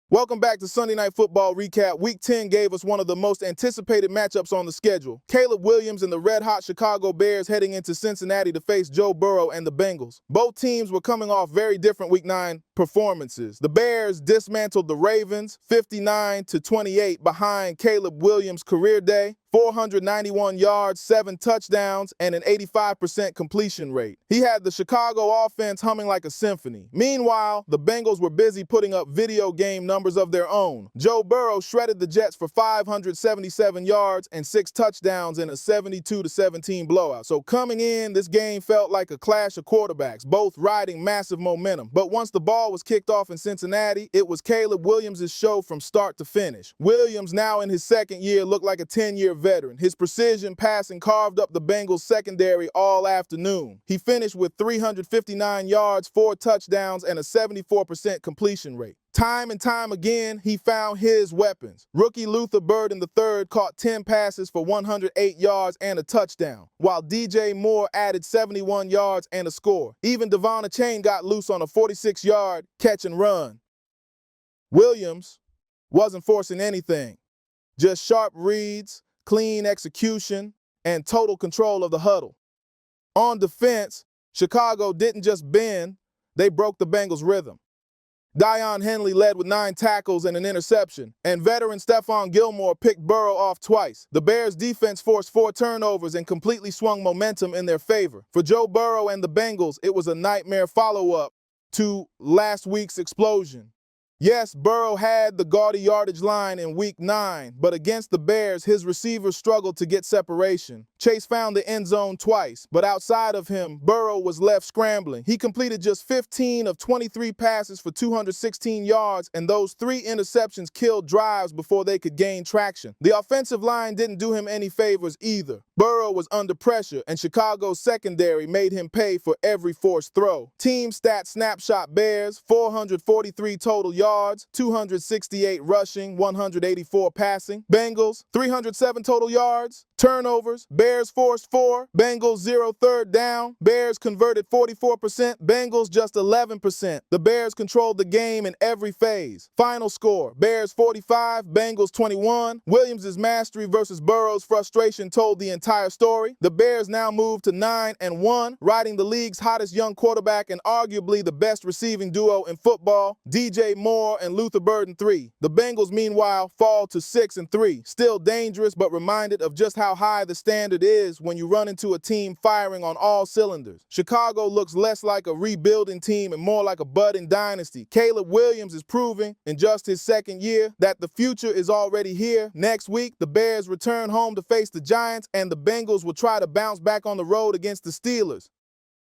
Welcome back to Sunday Night Football Recap. Week 10 gave us one of the most anticipated matchups on the schedule. Caleb Williams and the red-hot Chicago Bears heading into Cincinnati to face Joe Burrow and the Bengals. Both teams were coming off very different Week 9 performances. The Bears dismantled the Ravens 59-28 behind Caleb Williams' career day. 491 yards, 7 touchdowns, and an 85% completion rate. He had the Chicago offense humming like a symphony. Meanwhile, the Bengals were busy putting up video game numbers of their own. Joe Burrow shredded the Jets for 577 yards and 6 touchdowns in a 72-17 blowout. So coming in, this game felt like a clash of quarterbacks, both riding massive momentum. But once the ball was kicked off in Cincinnati, it was Caleb Williams' show from start to finish. Williams, now in his second year, looked like a 10-year veteran. His precision passing carved up the Bengals secondary all afternoon. He finished with 359 yards, 4 touchdowns, and a 74% completion rate. Time and time again, he found his weapons. Rookie Luther Burden III caught 10 passes for 108 yards and a touchdown, while DJ Moore added 71 yards and a score. Even Devon Achane got loose on a 46-yard catch and run. Williams wasn't forcing anything, just sharp reads, clean execution, and total control of the huddle. On defense, Chicago didn't just bend, they broke the Bengals' rhythm. Deion Henley led with 9 tackles and an interception, and veteran Stephon Gilmore picked Burrow off twice. The Bears' defense forced 4 turnovers and completely swung momentum in their favor. For Joe Burrow and the Bengals, it was a nightmare follow-up to last week's explosion. Yes, Burrow had the gaudy yardage line in Week 9, but against the Bears, his receivers struggled to get separation. Chase found the end zone twice, but outside of him, Burrow was left scrambling. He completed just 15 of 23 passes for 216 yards, and those 3 interceptions killed drives before they could gain traction. The offensive line didn't do him any favors either. Burrow was under pressure, and Chicago's secondary made him pay for every forced throw. Team stat snapshot: Bears, 443 total yards, 268 rushing, 184 passing. Bengals, 307 total yards. Turnovers: Bears forced 4, Bengals 0 third down. Bears converted 44%, Bengals just 11%. The Bears controlled the game in every phase. Final score: Bears 45, Bengals 21. Williams' mastery versus Burrow's frustration told the entire story. The Bears now move to 9-1, riding the league's hottest young quarterback and arguably the best receiving duo in football, DJ Moore and Luther Burden III. The Bengals, meanwhile, fall to 6-3, still dangerous but reminded of just how high the standard is when you run into a team firing on all cylinders. Chicago looks less like a rebuilding team and more like a budding dynasty. Caleb Williams is proving, in just his second year, that the future is already here. Next week, the Bears return home to face the Giants, and the Bengals will try to bounce back on the road against the Steelers.